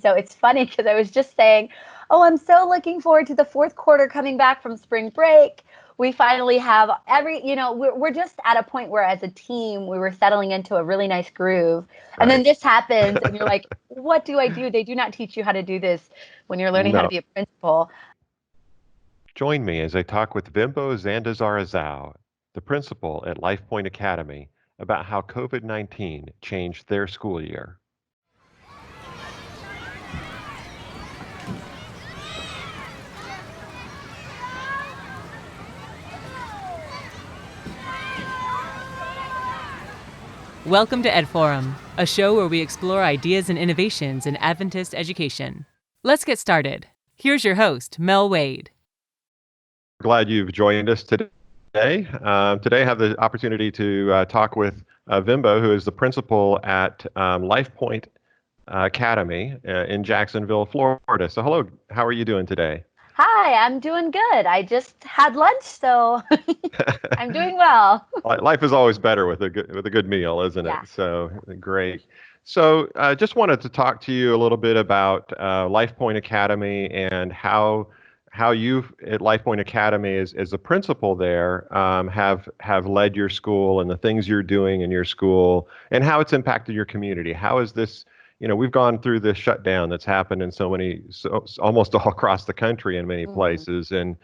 So it's funny because I was just saying, oh, I'm so looking forward to the fourth quarter coming back from spring break. We finally have we're just at a point where as a team, we were settling into a really nice groove. And then Right. this happens and you're like, what do I do? They do not teach you how to do this when you're learning how to No. be a principal. Join me as I talk with Vimbo Zvandasara-Zhou, the principal at LifePoint Academy, about how COVID-19 changed their school year. Welcome to EdForum, a show where we explore ideas and innovations in Adventist education. Let's get started. Here's your host, Mel Wade. Glad you've joined us today. Today I have the opportunity to talk with Vimbo, who is the principal at LifePoint Academy in Jacksonville, Florida. So hello, how are you doing today? Hi, I'm doing good. I just had lunch, so I'm doing well. Life is always better with a good meal, isn't it? Yeah. So great. So just wanted to talk to you a little bit about LifePoint Academy and how you at LifePoint Academy as a principal there have led your school and the things you're doing in your school and how it's impacted your community. How is this? We've gone through this shutdown that's happened in almost all across the country in many Mhm. places, and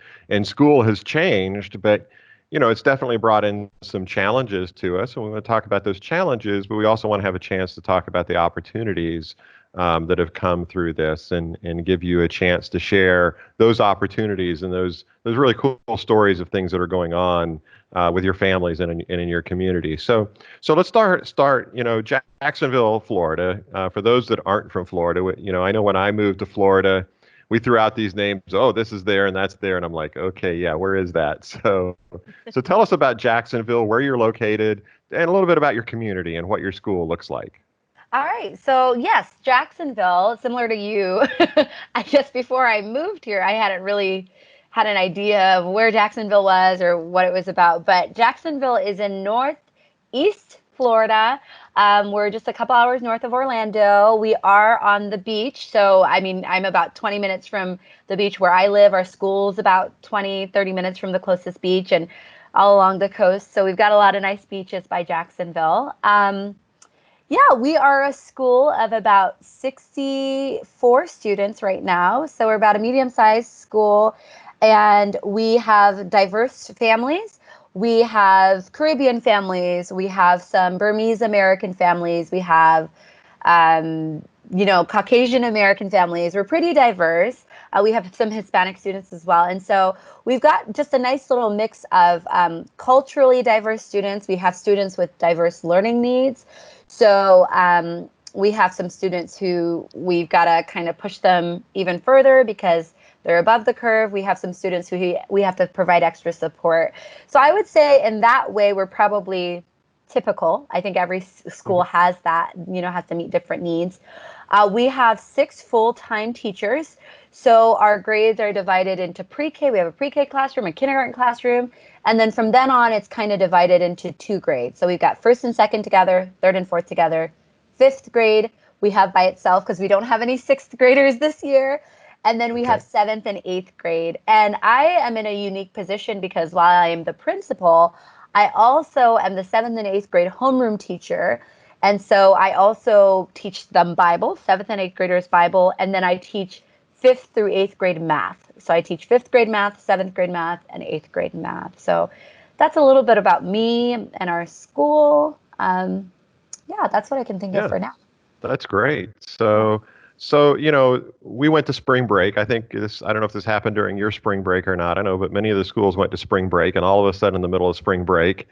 school has changed, but it's definitely brought in some challenges to us, and we want to talk about those challenges, but we also want to have a chance to talk about the opportunities that have come through this, and give you a chance to share those opportunities and those really cool stories of things that are going on with your families and in your community. So let's start. Jacksonville, Florida. For those that aren't from Florida, I know when I moved to Florida, we threw out these names. Oh, this is there and that's there, and I'm like, okay, yeah, where is that? So tell us about Jacksonville, where you're located, and a little bit about your community and what your school looks like. All right. So, yes, Jacksonville, similar to you, I guess before I moved here, I hadn't really had an idea of where Jacksonville was or what it was about. But Jacksonville is in northeast Florida. We're just a couple hours north of Orlando. We are on the beach. So, I mean, I'm about 20 minutes from the beach where I live. Our school's about 20, 30 minutes from the closest beach and all along the coast. So, we've got a lot of nice beaches by Jacksonville. Yeah, we are a school of about 64 students right now. So we're about a medium-sized school, and we have diverse families. We have Caribbean families. We have some Burmese American families. We have, Caucasian American families. We're pretty diverse. We have some Hispanic students as well. And so we've got just a nice little mix of culturally diverse students. We have students with diverse learning needs. So we have some students who we've got to kind of push them even further because they're above the curve. We have some students who we have to provide extra support. So I would say in that way, we're probably typical. I think every school Mhm. has that, has to meet different needs. We have 6 full-time teachers. So our grades are divided into pre-K. We have a pre-K classroom, a kindergarten classroom, and then from then on, it's kind of divided into 2 grades. So we've got first and second together, third and fourth together. Fifth grade, we have by itself because we don't have any sixth graders this year. And then we have Okay. seventh and eighth grade. And I am in a unique position because while I am the principal, I also am the seventh and eighth grade homeroom teacher. And so I also teach them Bible, seventh and eighth graders Bible, and then I teach fifth through eighth grade math. So I teach fifth grade math, seventh grade math, and eighth grade math. So that's a little bit about me and our school. Yeah, that's what I can think of Yeah. for now. That's great. Yeah. So we went to spring break. I think I don't know if this happened during your spring break or not. I know, but many of the schools went to spring break, and all of a sudden, in the middle of spring break,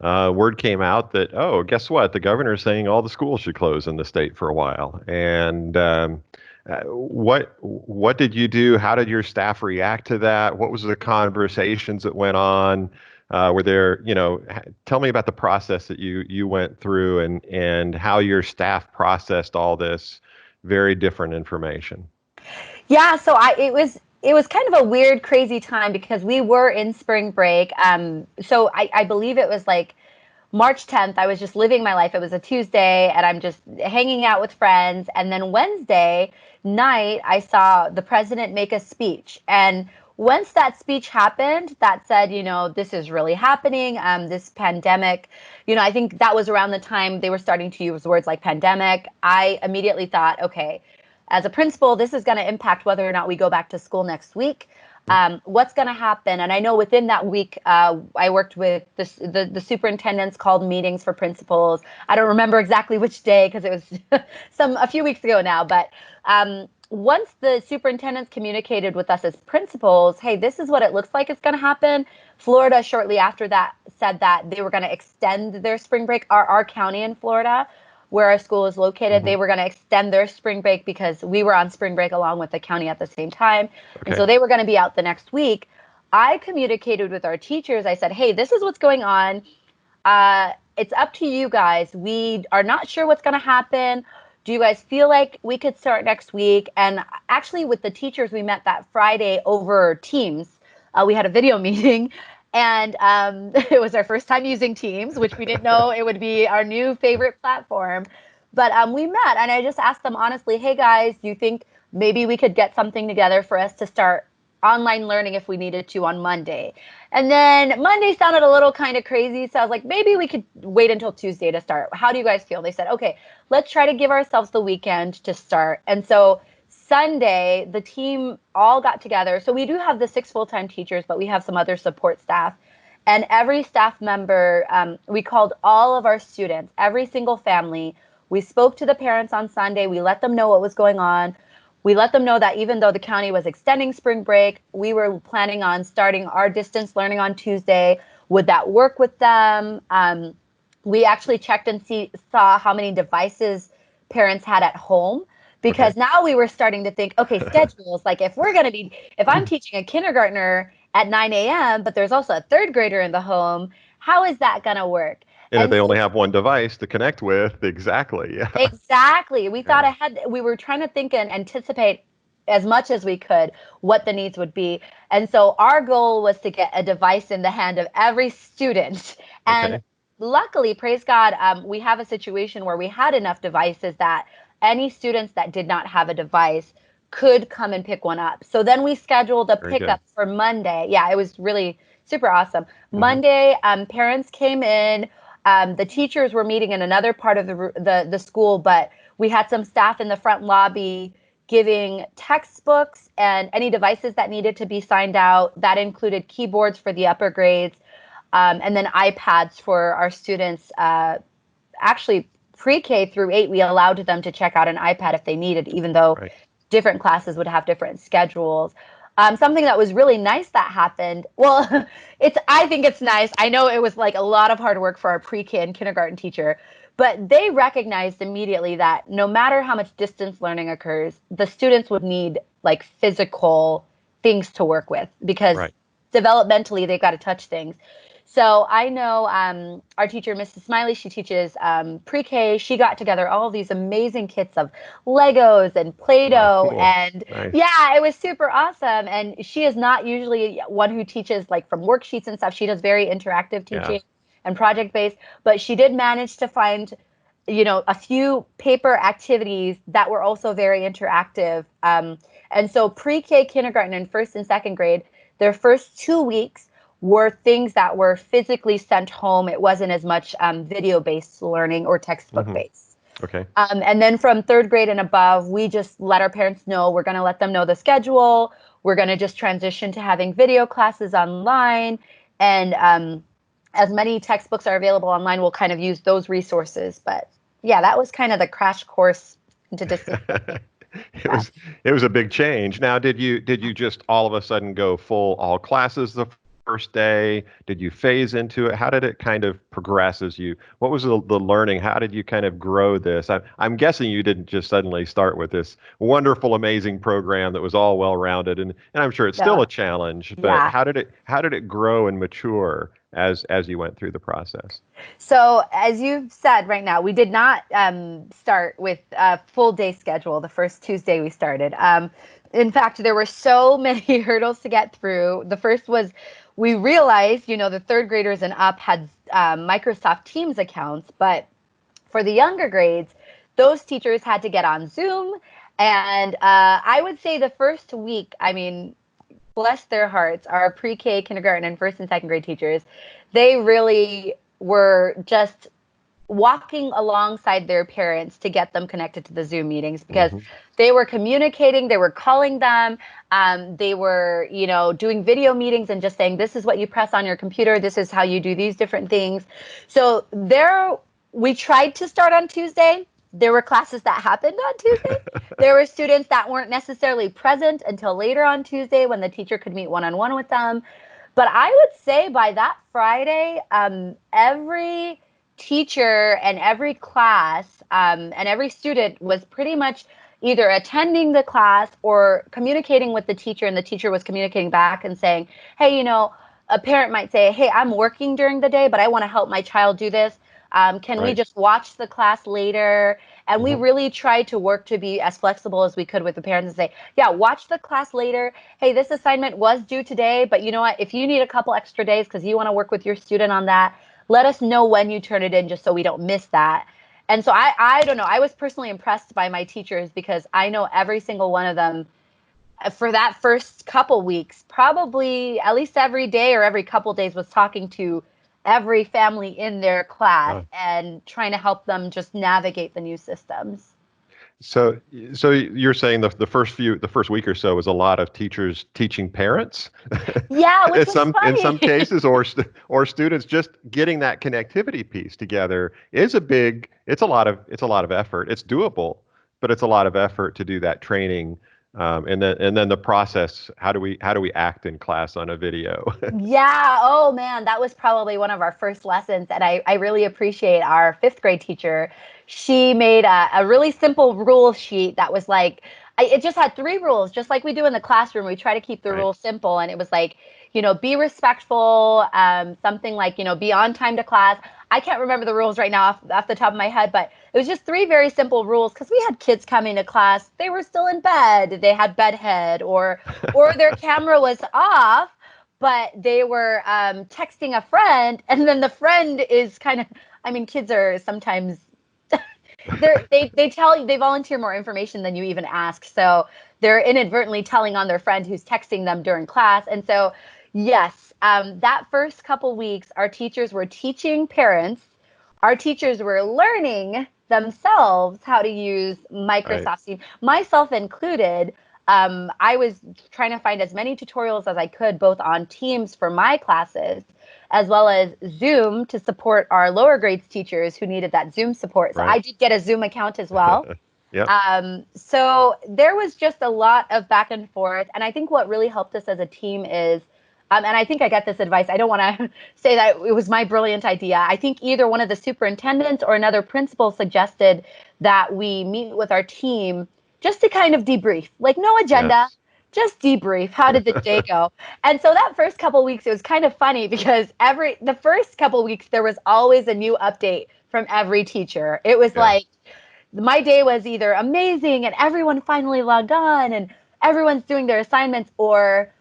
word came out that, oh, guess what? The governor's saying all the schools should close in the state for a while. And what did you do? How did your staff react to that? What was the conversations that went on? Were there, tell me about the process that you went through, and how your staff processed all this very different information. Yeah, so it was kind of a weird, crazy time because we were in spring break. So I believe it was like March 10th, I was just living my life. It was a Tuesday and I'm just hanging out with friends. And then Wednesday night, I saw the president make a speech. And once that speech happened, that said, this is really happening. This pandemic, I think that was around the time they were starting to use words like pandemic. I immediately thought, okay, as a principal, this is going to impact whether or not we go back to school next week. What's going to happen? And I know within that week, I worked with the superintendents, called meetings for principals. I don't remember exactly which day because it was a few weeks ago now. But once the superintendents communicated with us as principals, hey, this is what it looks like it's going to happen. Florida shortly after that said that they were going to extend their spring break. Our county in Florida, where our school is located, they were going to extend their spring break because we were on spring break along with the county at the same time. Okay. And so they were going to be out the next week. I communicated with our teachers. I said, hey, this is what's going on. It's up to you guys. We are not sure what's going to happen. Do you guys feel like we could start next week? And actually with the teachers, we met that Friday over Teams. We had a video meeting. And it was our first time using Teams, which we didn't know it would be our new favorite platform. But we met and I just asked them honestly, hey, guys, do you think maybe we could get something together for us to start online learning if we needed to on Monday? And then Monday sounded a little kind of crazy. So I was like, maybe we could wait until Tuesday to start. How do you guys feel? They said, okay, let's try to give ourselves the weekend to start. And so Sunday, the team all got together. So we do have the 6 full-time teachers, but we have some other support staff. And every staff member, we called all of our students, every single family. We spoke to the parents on Sunday. We let them know what was going on. We let them know that even though the county was extending spring break, we were planning on starting our distance learning on Tuesday. Would that work with them? We actually checked and saw how many devices parents had at home. Because now we were starting to think, okay, schedules, like if I'm teaching a kindergartner at 9 a.m., but there's also a 3rd grader in the home, how is that going to work? And if they only have one device to connect with, exactly. Yeah. Exactly. We thought ahead. We were trying to think and anticipate as much as we could what the needs would be. And so our goal was to get a device in the hand of every student. And luckily, praise God, we have a situation where we had enough devices that any students that did not have a device could come and pick one up. So then we scheduled a pickup for Monday. Yeah, it was really super awesome. Monday, parents came in. The teachers were meeting in another part of the school, but we had some staff in the front lobby giving textbooks and any devices that needed to be signed out. That included keyboards for the upper grades, and then iPads for our students. Actually, pre-K through 8, we allowed them to check out an iPad if they needed, even though different classes would have different schedules. Something that was really nice that happened. Well, I think it's nice. I know it was like a lot of hard work for our pre-K and kindergarten teacher, but they recognized immediately that no matter how much distance learning occurs, the students would need like physical things to work with because developmentally they've got to touch things. So I know our teacher, Mrs. Smiley, she teaches pre-K. She got together all of these amazing kits of Legos and Play-Doh. And yeah, it was super awesome. And she is not usually one who teaches like from worksheets and stuff. She does very interactive teaching and project-based. But she did manage to find, a few paper activities that were also very interactive. And so pre-K, kindergarten, and 1st and 2nd grade, their first 2 weeks were things that were physically sent home. It wasn't as much video-based learning or textbook-based. Okay. And then from 3rd grade and above, we just let our parents know we're going to let them know the schedule. We're going to just transition to having video classes online. And as many textbooks are available online, we'll kind of use those resources. But yeah, that was kind of the crash course into distance. It was a big change. Now, did you just all of a sudden go full all classes the first day? Did you phase into it? How did it kind of progress what was the learning? How did you kind of grow this? I'm guessing you didn't just suddenly start with this wonderful, amazing program that was all well-rounded, and I'm sure it's still a challenge, but how did it grow and mature as you went through the process? So as you've said right now, we did not start with a full day schedule the first Tuesday we started. In fact, there were so many hurdles to get through. The first was we realized, the 3rd graders and up had Microsoft Teams accounts, but for the younger grades, those teachers had to get on Zoom. And I would say the first week, I mean, bless their hearts, our pre-K, kindergarten, and first and second grade teachers, they really were just walking alongside their parents to get them connected to the Zoom meetings, because they were communicating, they were calling them, they were, doing video meetings and just saying, this is what you press on your computer, this is how you do these different things. So we tried to start on Tuesday. There were classes that happened on Tuesday. There were students that weren't necessarily present until later on Tuesday when the teacher could meet one-on-one with them. But I would say by that Friday, every teacher and every class and every student was pretty much either attending the class or communicating with the teacher, and the teacher was communicating back and saying, hey, a parent might say, hey, I'm working during the day, but I want to help my child do this. Can we just watch the class later? And we really tried to work to be as flexible as we could with the parents and say, yeah, watch the class later. Hey, this assignment was due today, but you know what? If you need a couple extra days because you want to work with your student on that, let us know when you turn it in just so we don't miss that. And so I don't know. I was personally impressed by my teachers because I know every single one of them for that first couple weeks, probably at least every day or every couple days was talking to every family in their class and trying to help them just navigate the new systems. So you're saying the first week or so was a lot of teachers teaching parents? Yeah, which was funny. In some cases, or students just getting that connectivity piece together it's a lot of effort. It's doable, but it's a lot of effort to do that training. And then the process, how do we act in class on a video? Yeah. Oh man, that was probably one of our first lessons. And I really appreciate our fifth grade teacher. She made a really simple rule sheet that was like, it just had 3 rules, just like we do in the classroom. We try to keep the rules simple. And it was like, be respectful, something like, be on time to class. I can't remember the rules right now off the top of my head, but it was just 3 very simple rules because we had kids coming to class. They were still in bed. They had bedhead or their camera was off, but they were texting a friend. And then the friend is kind of, kids are sometimes, they volunteer more information than you even ask. So they're inadvertently telling on their friend who's texting them during class. And so, yes, that first couple weeks, our teachers were teaching parents. Our teachers were learning themselves how to use Microsoft Teams, myself included. I was trying to find as many tutorials as I could, both on Teams for my classes, as well as Zoom to support our lower grades teachers who needed that Zoom support. So I did get a Zoom account as well. So there was just a lot of back and forth. And I think what really helped us as a team is, and I think I got this advice, I don't want to say that it was my brilliant idea. I think either one of the superintendents or another principal suggested that we meet with our team just to kind of debrief, like no agenda, just debrief. How did the day go? And so that first couple of weeks, it was kind of funny because the first couple of weeks, there was always a new update from every teacher. It was like, my day was either amazing and everyone finally logged on and everyone's doing their assignments, or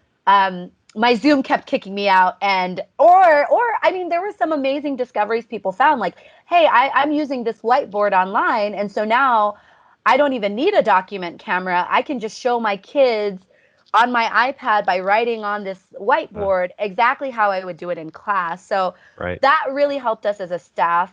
my Zoom kept kicking me out. And, there were some amazing discoveries people found, like, hey, I'm using this whiteboard online. And so now I don't even need a document camera. I can just show my kids on my iPad by writing on this whiteboard exactly how I would do it in class. So that really helped us as a staff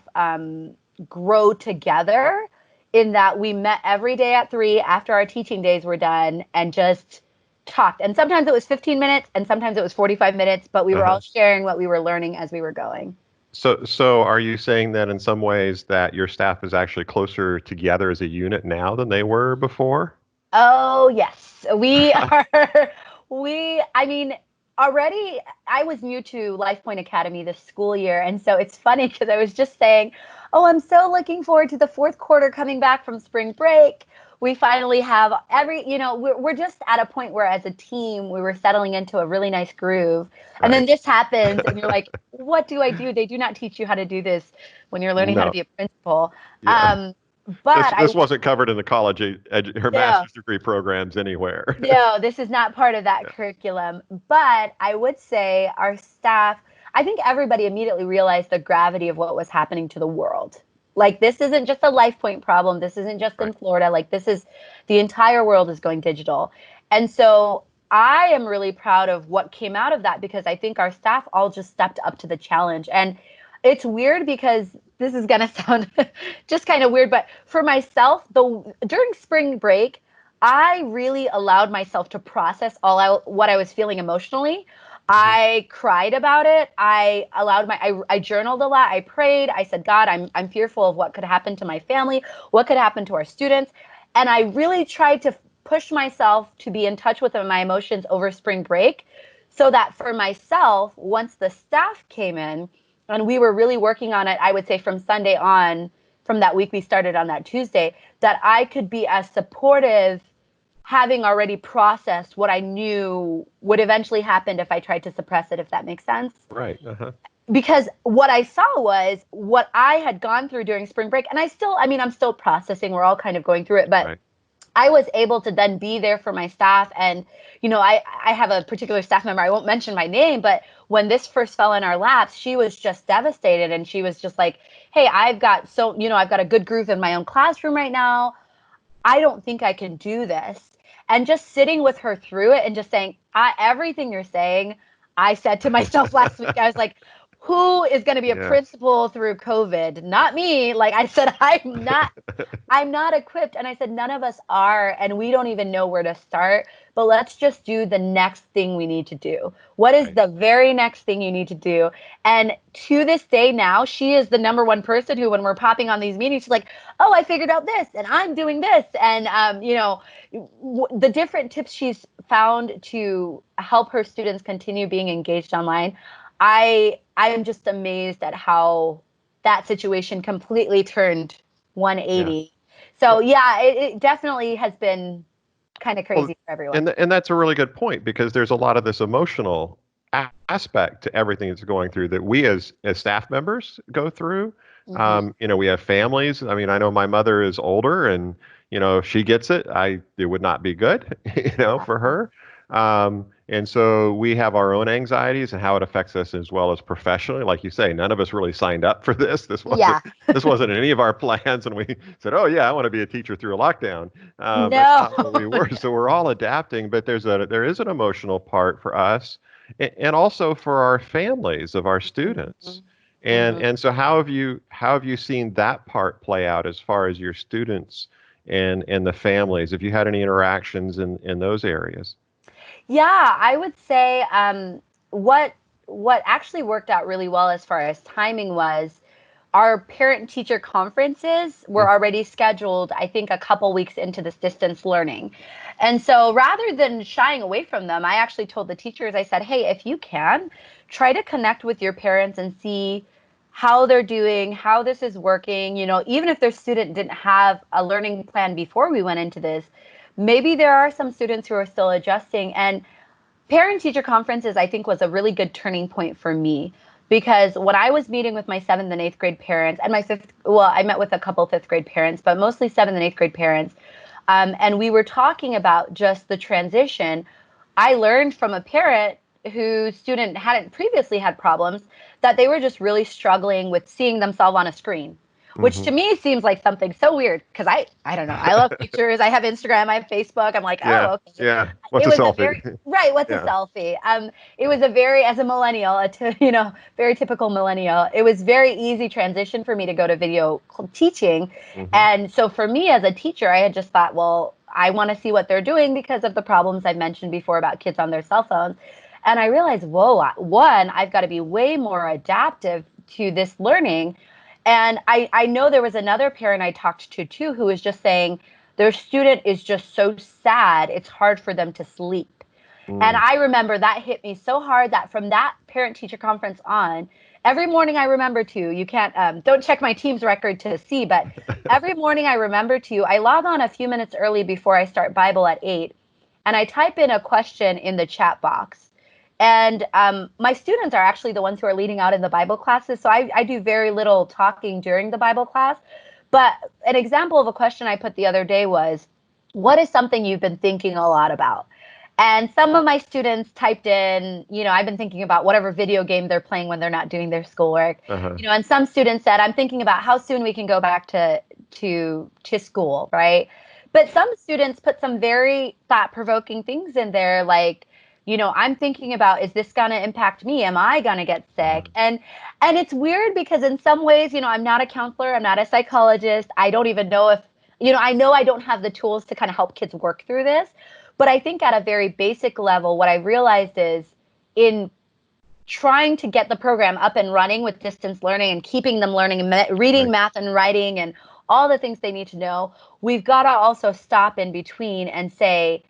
grow together, in that we met every day at 3 after our teaching days were done and just talked. And sometimes it was 15 minutes and sometimes it was 45 minutes, but we were all sharing what we were learning as we were going. So are you saying that in some ways that your staff is actually closer together as a unit now than they were before? Oh, yes. We are. Already I was new to LifePoint Academy this school year. And so it's funny because I was just saying, oh, I'm so looking forward to the 4th quarter coming back from spring break. We finally have we're just at a point where as a team, we were settling into a really nice groove. And then this happens and you're like, what do I do? They do not teach you how to do this when you're learning how to be a principal. Yeah. But this wasn't covered in the college or master's degree programs anywhere. No, this is not part of that curriculum. But I would say our staff, I think everybody immediately realized the gravity of what was happening to the world. Like, this isn't just a LifePoint problem. This isn't just in Florida. Like, this is the entire world is going digital. And so I am really proud of what came out of that, because I think our staff all just stepped up to the challenge. And it's weird because this is going to sound just kind of weird, but for myself, during spring break, I really allowed myself to process what I was feeling emotionally. I cried about it. I journaled a lot. I prayed. I said, God, I'm fearful of what could happen to my family, what could happen to our students. And I really tried to push myself to be in touch with my emotions over spring break, so that for myself, once the staff came in and we were really working on it, I would say from Sunday on, from that week we started on that Tuesday, that I could be as supportive, having already processed what I knew would eventually happen if I tried to suppress it, if that makes sense. Right. Because what I saw was what I had gone through during spring break. And I'm still processing. We're all kind of going through it. But I was able to then be there for my staff. And, I have a particular staff member, I won't mention my name, but when this first fell in our laps, she was just devastated. And she was just like, hey, I've got a good groove in my own classroom right now. I don't think I can do this. And just sitting with her through it and just saying, everything you're saying, I said to myself last week, I was like, who is going to be a principal through COVID? Not me. Like I said, I'm not equipped. And I said, none of us are, and we don't even know where to start, but let's just do the next thing we need to do. What is the very next thing you need to do? And to this day now, she is the number one person who, when we're popping on these meetings, she's like, oh, I figured out this and I'm doing this. And, the different tips she's found to help her students continue being engaged online. I am just amazed at how that situation completely turned 180. So it definitely has been kind of crazy for everyone. And that's a really good point, because there's a lot of this emotional aspect to everything that's going through that we as staff members go through. We have families. I mean, I know my mother is older, and if she gets it, it would not be good, for her. And so we have our own anxieties and how it affects us, as well as professionally. Like you say, none of us really signed up for this. This wasn't in any of our plans. And we said, oh yeah, I want to be a teacher through a lockdown. No. That's not what we were. So we're all adapting, but there is an emotional part for us, and also for our families of our students. And so how have you seen that part play out as far as your students and the families? Have you had any interactions in those areas? Yeah, I would say what actually worked out really well as far as timing was, our parent-teacher conferences were already scheduled, I think, a couple weeks into this distance learning. And so rather than shying away from them, I actually told the teachers, I said, hey, if you can, try to connect with your parents and see how they're doing, how this is working. Even if their student didn't have a learning plan before we went into this, maybe there are some students who are still adjusting. And parent-teacher conferences, I think, was a really good turning point for me, because when I was meeting with my 7th and 8th grade parents and I met with a couple 5th grade parents, but mostly 7th and 8th grade parents. And we were talking about just the transition. I learned from a parent whose student hadn't previously had problems, that they were just really struggling with seeing themselves on a screen, which to me seems like something so weird, because I don't know. I love pictures. I have Instagram. I have Facebook. I'm like, oh, okay. Yeah. What's a selfie? What's a selfie? It was as a millennial, very typical millennial. It was very easy transition for me to go to video teaching. And so for me as a teacher, I had just thought, well, I want to see what they're doing because of the problems I mentioned before about kids on their cell phones. And I realized, whoa, one, I've got to be way more adaptive to this learning. And I know there was another parent I talked to too, who was just saying their student is just so sad, it's hard for them to sleep. And I remember that hit me so hard that from that parent-teacher conference on, every morning I remember to, you can't, don't check my Teams record to see, but every morning I remember to, I log on a few minutes early before I start Bible at 8, and I type in a question in the chat box. And my students are actually the ones who are leading out in the Bible classes. So I do very little talking during the Bible class. But an example of a question I put the other day was, what is something you've been thinking a lot about? And some of my students typed in, I've been thinking about whatever video game they're playing when they're not doing their schoolwork. Uh-huh. And some students said, I'm thinking about how soon we can go back to school, right? But some students put some very thought-provoking things in there, like, I'm thinking about, is this going to impact me? Am I going to get sick? And it's weird because in some ways, I'm not a counselor, I'm not a psychologist. I don't even know if, I know I don't have the tools to kind of help kids work through this. But I think at a very basic level, what I realized is in trying to get the program up and running with distance learning and keeping them learning and reading, Right. math, and writing and all the things they need to know, we've got to also stop in between and say,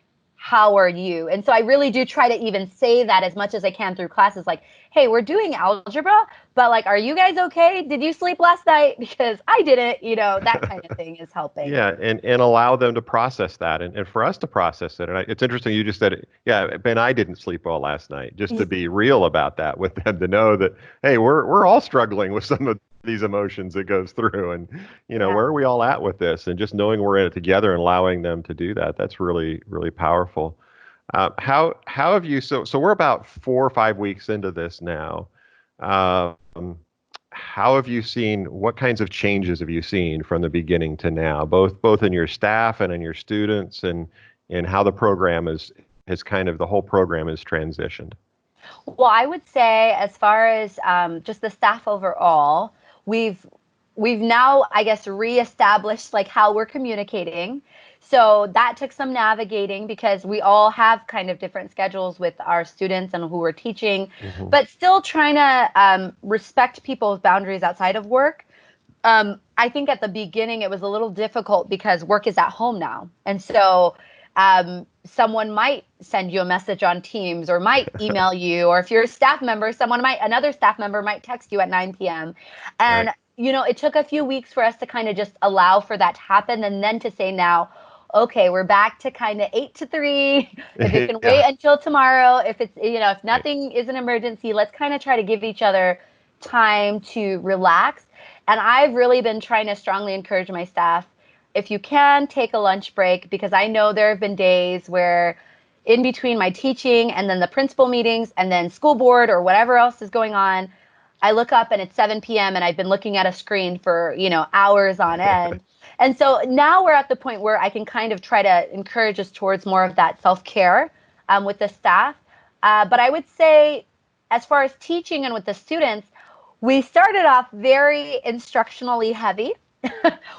how are you? And so I really do try to even say that as much as I can through classes, like, hey, we're doing algebra, but like, are you guys okay? Did you sleep last night? Because I didn't, that kind of thing is helping. Yeah, and allow them to process that, and for us to process it. And it's interesting you just said, yeah, Ben, I didn't sleep well last night, just to be real about that with them, to know that, hey, we're all struggling with some of these emotions that goes through, and where are we all at with this, and just knowing we're in it together and allowing them to do that, that's really, really powerful. How have you, so we're about 4 or 5 weeks into this now. How have you seen, what kinds of changes have you seen from the beginning to now, both in your staff and in your students, and how the program has kind of, the whole program has transitioned? Well, I would say as far as just the staff overall, we've now, I guess, reestablished like how we're communicating. So that took some navigating because we all have kind of different schedules with our students and who we're teaching, but still trying to respect people's boundaries outside of work. I think at the beginning it was a little difficult because work is at home now. And so someone might send you a message on Teams or might email you, or if you're a staff member, another staff member might text you at 9 p.m. And, Right. It took a few weeks for us to kind of just allow for that to happen. And then to say now, okay, we're back to kind of 8 to 3. If it can wait until tomorrow, if it's, if nothing is an emergency, let's kind of try to give each other time to relax. And I've really been trying to strongly encourage my staff, if you can, take a lunch break, because I know there have been days where in between my teaching and then the principal meetings and then school board or whatever else is going on, I look up and it's 7 p.m. and I've been looking at a screen for, hours on end. And so now we're at the point where I can kind of try to encourage us towards more of that self-care with the staff. But I would say as far as teaching and with the students, we started off very instructionally heavy.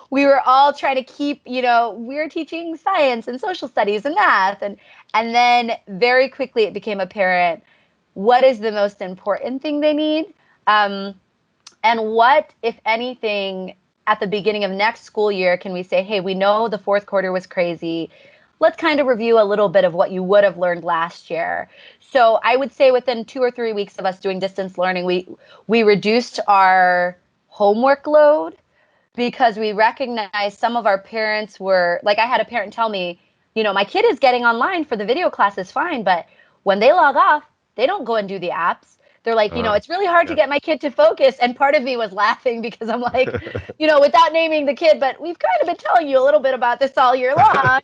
We were all trying to keep, we were teaching science and social studies and math. And then very quickly it became apparent what is the most important thing they need. And what, if anything, at the beginning of next school year, can we say, hey, we know the fourth quarter was crazy. Let's kind of review a little bit of what you would have learned last year. So I would say within 2 or 3 weeks of us doing distance learning, we reduced our homework load because we recognized some of our parents were, like I had a parent tell me, my kid is getting online for the video classes fine, but when they log off, they don't go and do the apps. They're like, it's really hard to get my kid to focus. And part of me was laughing because I'm like, without naming the kid, but we've kind of been telling you a little bit about this all year long.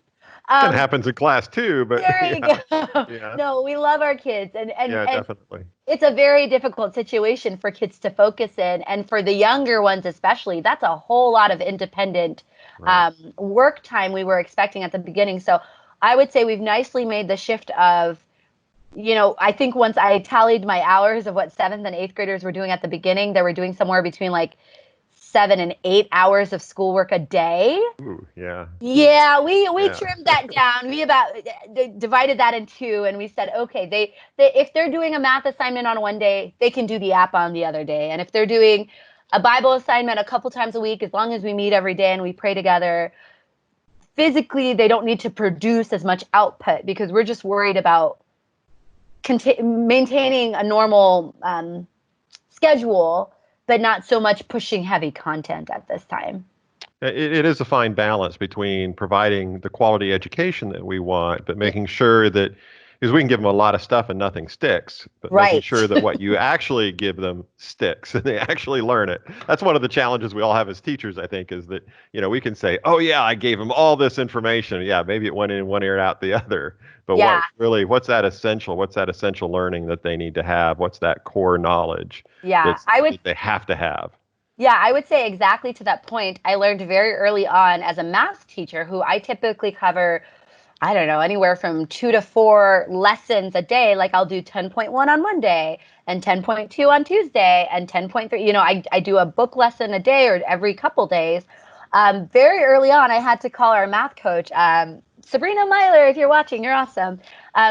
It happens in class too, but there you go. Yeah. No, we love our kids. And Definitely. it's a very difficult situation for kids to focus in. And for the younger ones, especially, that's a whole lot of independent work time we were expecting at the beginning. So I would say we've nicely made the shift of, I think once I tallied my hours of what 7th and 8th graders were doing at the beginning, they were doing somewhere between like 7 and 8 hours of schoolwork a day. Ooh, yeah. Yeah, we trimmed that down. We about divided that in two, and we said, okay, they if they're doing a math assignment on one day, they can do the app on the other day. And if they're doing a Bible assignment a couple times a week, as long as we meet every day and we pray together, physically they don't need to produce as much output because we're just worried about maintaining a normal schedule, but not so much pushing heavy content at this time. It is a fine balance between providing the quality education that we want, but making sure that because we can give them a lot of stuff and nothing sticks, but making Right. sure that what you actually give them sticks and they actually learn it. That's one of the challenges we all have as teachers, I think, is that, we can say, oh yeah, I gave them all this information. Yeah, maybe it went in one ear out the other. But Yeah. what's that essential? What's that essential learning that they need to have? What's that core knowledge Yeah. that they have to have? Yeah, I would say exactly to that point. I learned very early on as a math teacher who I typically cover, I don't know, anywhere from 2 to 4 lessons a day. Like I'll do 10.1 on Monday and 10.2 on Tuesday and 10.3. I do a book lesson a day or every couple days. Very early on, I had to call our math coach, Sabrina Myler, if you're watching, you're awesome.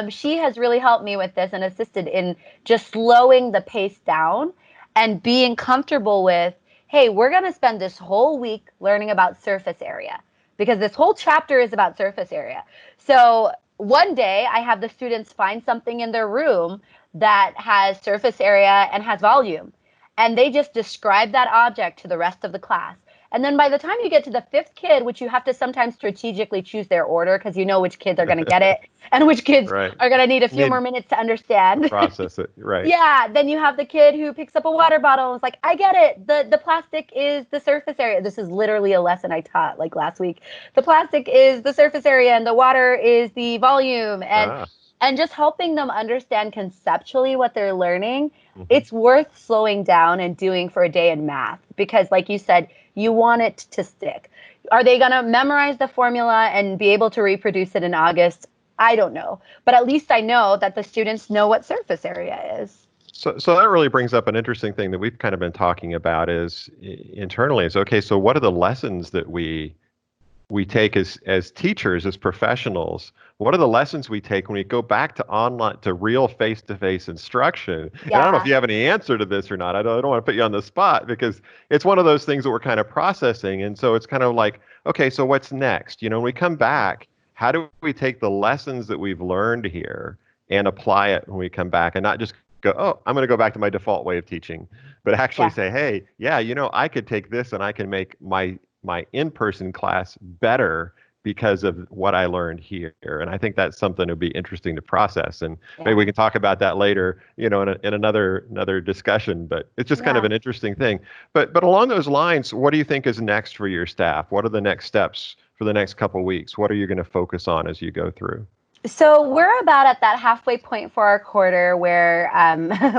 She has really helped me with this and assisted in just slowing the pace down and being comfortable with, hey, we're going to spend this whole week learning about surface area because this whole chapter is about surface area. So one day I have the students find something in their room that has surface area and has volume. And they just describe that object to the rest of the class. And then by the time you get to the fifth kid, which you have to sometimes strategically choose their order because you know which kids are going to get it and which kids Right. are going to need a few more minutes to understand. Process it, right. Yeah, then you have the kid who picks up a water bottle and is like, I get it. The plastic is the surface area. This is literally a lesson I taught like last week. The plastic is the surface area and the water is the volume. And just helping them understand conceptually what they're learning, it's worth slowing down and doing for a day in math because, like you said, you want it to stick. Are they going to memorize the formula and be able to reproduce it in August? I don't know. But at least I know that the students know what surface area is. So that really brings up an interesting thing that we've kind of been talking about is internally is, okay, so what are the lessons that we take as teachers, as professionals? What are the lessons we take when we go back to online, to real face-to-face instruction? Yeah. And I don't know if you have any answer to this or not. I don't want to put you on the spot because it's one of those things that we're kind of processing. And so it's kind of like, okay, so what's next? When we come back, how do we take the lessons that we've learned here and apply it when we come back and not just go, oh, I'm going to go back to my default way of teaching, but actually say, hey, yeah, I could take this and I can make my in-person class better because of what I learned here. And I think that's something that would be interesting to process. And maybe we can talk about that later, in another discussion, but it's just kind of an interesting thing. But along those lines, what do you think is next for your staff? What are the next steps for the next couple of weeks? What are you going to focus on as you go through? So we're about at that halfway point for our quarter where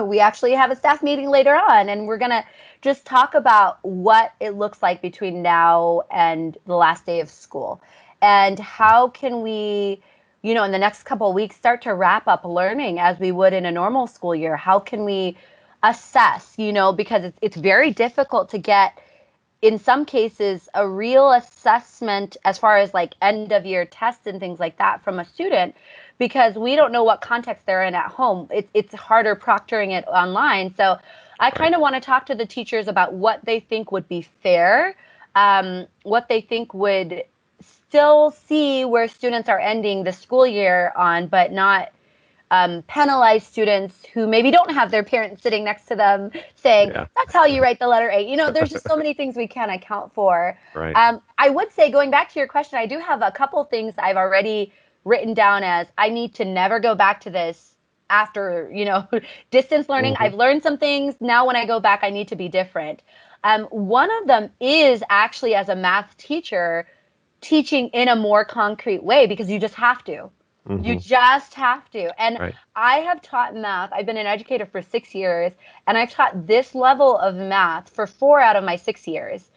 we actually have a staff meeting later on, and we're going to just talk about what it looks like between now and the last day of school. And how can we, in the next couple of weeks, start to wrap up learning as we would in a normal school year? How can we assess, because it's very difficult to get, in some cases, a real assessment as far as like end of year tests and things like that from a student, because we don't know what context they're in at home. It's harder proctoring it online. So I kind of want to talk to the teachers about what they think would be fair, what they think would still see where students are ending the school year on, but not penalize students who maybe don't have their parents sitting next to them saying, that's how you write the letter A. There's just so many things we can't account for. Right. I would say, going back to your question, I do have a couple things I've already written down as I need to never go back to this after, distance learning. I've learned some things. Now when I go back, I need to be different. One of them is actually, as a math teacher, teaching in a more concrete way, because you just have to. You just have to. And I have taught math. I've been an educator for 6 years, and I've taught this level of math for 4 out of my 6 years.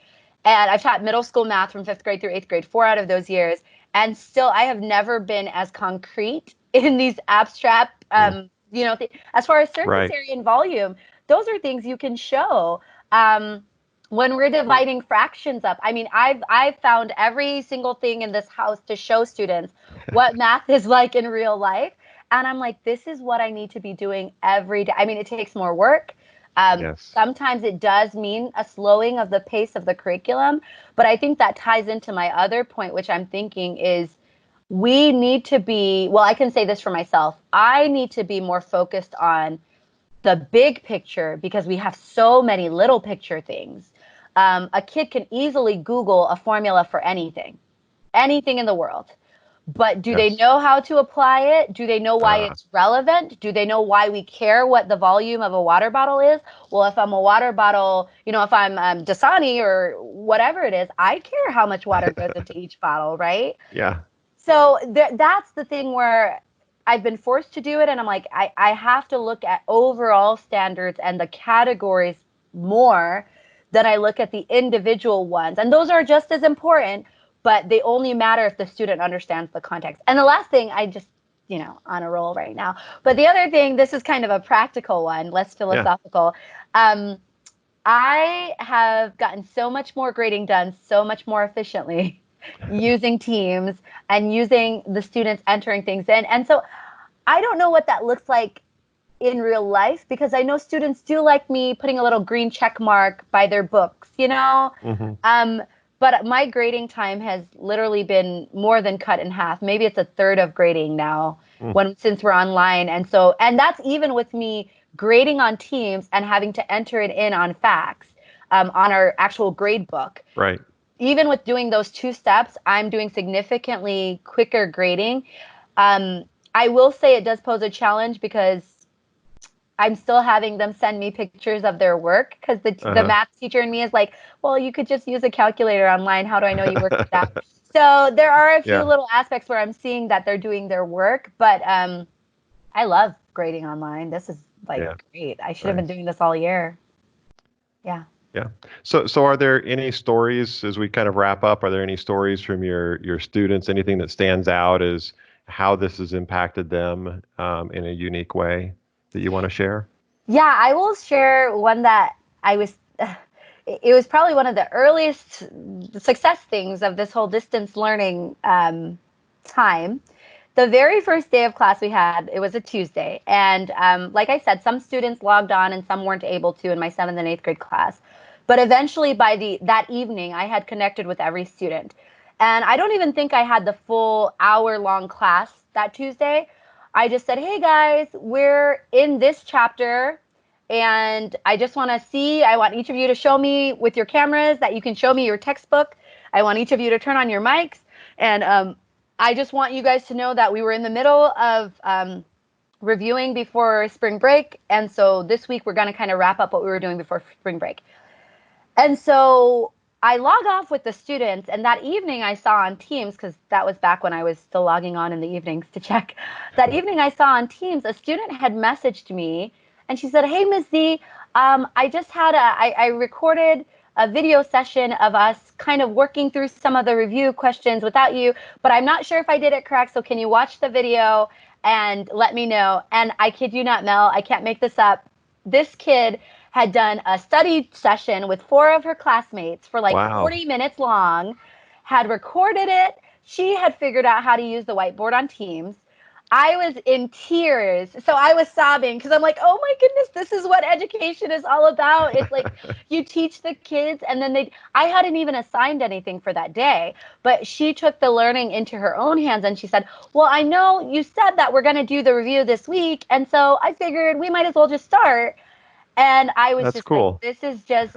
And I've taught middle school math from 5th grade through 8th grade, 4 out of those years. And still, I have never been as concrete in these abstract, as far as surface area and volume. Those are things you can show. When we're dividing fractions up, I mean, I've found every single thing in this house to show students what math is like in real life. And I'm like, this is what I need to be doing every day. I mean, it takes more work. Sometimes it does mean a slowing of the pace of the curriculum. But I think that ties into my other point, which I'm thinking is we need to be, well, I can say this for myself. I need to be more focused on the big picture because we have so many little picture things. A kid can easily Google a formula for anything in the world. but do they Yes. know how to apply it? Do they know why Uh, it's relevant? Do they know why we care what the volume of a water bottle is? Well, if I'm a water bottle, if I'm Dasani or whatever it is, I care how much water goes into each bottle, right? yeah. So that's the thing where I've been forced to do it. And I'm like, I have to look at overall standards and the categories more than I look at the individual ones. And those are just as important, but they only matter if the student understands the context. And the last thing, I just, on a roll right now. But the other thing, this is kind of a practical one, less Yeah. philosophical. I have gotten so much more grading done so much more efficiently using Teams and using the students entering things in. And so I don't know what that looks like in real life, because I know students do like me putting a little green check mark by their books, Hmm. But my grading time has literally been more than cut in half. Maybe it's a third of grading now since we're online. And that's even with me grading on Teams and having to enter it in on fax on our actual grade book. Right. Even with doing those two steps, I'm doing significantly quicker grading. I will say it does pose a challenge because I'm still having them send me pictures of their work, because the Uh-huh. math teacher in me is like, well, you could just use a calculator online. How do I know you worked with that? So there are a few Yeah. little aspects where I'm seeing that they're doing their work, but I love grading online. This is Yeah. great. I should have been Nice. doing this all year. Yeah. Yeah. So are there any stories as we kind of wrap up? Are there any stories from your students? Anything that stands out as how this has impacted them in a unique way that you want to share? Yeah, I will share one that I was. It was probably one of the earliest success things of this whole distance learning time. The very first day of class we had, it was a Tuesday. And like I said, some students logged on and some weren't able to in my 7th and 8th grade class. But eventually by that evening, I had connected with every student. And I don't even think I had the full hour-long class that Tuesday. I just said, hey guys, we're in this chapter. And I just want I want each of you to show me with your cameras that you can show me your textbook. I want each of you to turn on your mics. And I just want you guys to know that we were in the middle of reviewing before spring break. And so this week we're going to kind of wrap up what we were doing before spring break. And so I log off with the students. And that evening I saw on Teams, because that was back when I was still logging on in the evenings to check. That evening I saw on Teams, a student had messaged me and she said, hey, Ms. Z, I recorded a video session of us kind of working through some of the review questions without you, but I'm not sure if I did it correct. So can you watch the video and let me know? And I kid you not, Mel, I can't make this up. This kid had done a study session with 4 of her classmates for like Wow. 40 minutes long, had recorded it. She had figured out how to use the whiteboard on Teams. I was in tears. So I was sobbing because I'm like, oh my goodness, this is what education is all about. It's like you teach the kids and then I hadn't even assigned anything for that day, but she took the learning into her own hands and she said, well, I know you said that we're going to do the review this week. And so I figured we might as well just start. And I was That's just like, cool. this is just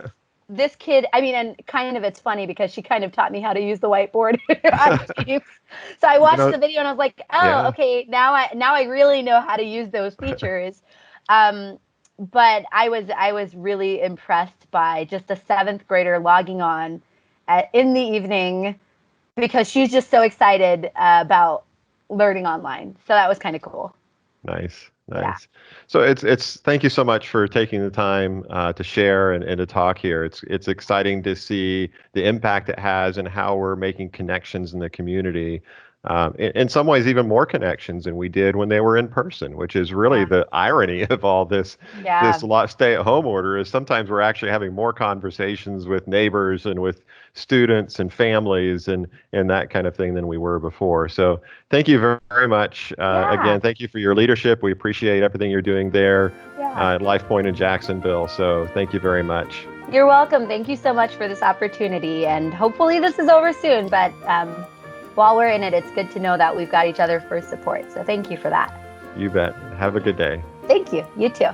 this kid. I mean, and kind of it's funny because she kind of taught me how to use the whiteboard on Teams. So I You watched know, the video and I was like, oh, yeah. okay, now I really know how to use those features. But I was really impressed by just a 7th grader logging on in the evening because she's just so excited about learning online. So that was kind of cool. Nice, Yeah. nice. So it's thank you so much for taking the time to share and to talk here. It's exciting to see the impact it has and how we're making connections in the community. In some ways, even more connections than we did when they were in person, which is really Yeah. the irony of all this Yeah. stay-at-home order is sometimes we're actually having more conversations with neighbors and with students and families and that kind of thing than we were before. So thank you very much. Yeah. Again, thank you for your leadership. We appreciate everything you're doing there Yeah. at LifePoint in Jacksonville. So thank you very much. You're welcome. Thank you so much for this opportunity. And hopefully this is over soon. But while we're in it, it's good to know that we've got each other for support. So thank you for that. You bet. Have a good day. Thank you. You too.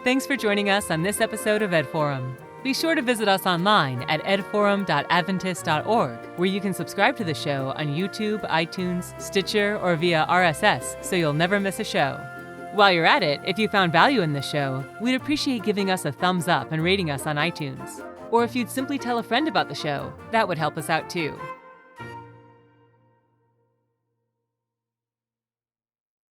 Thanks for joining us on this episode of EdForum. Be sure to visit us online at edforum.adventist.org, where you can subscribe to the show on YouTube, iTunes, Stitcher, or via RSS, so you'll never miss a show. While you're at it, if you found value in the show, we'd appreciate giving us a thumbs up and rating us on iTunes. Or if you'd simply tell a friend about the show, that would help us out too.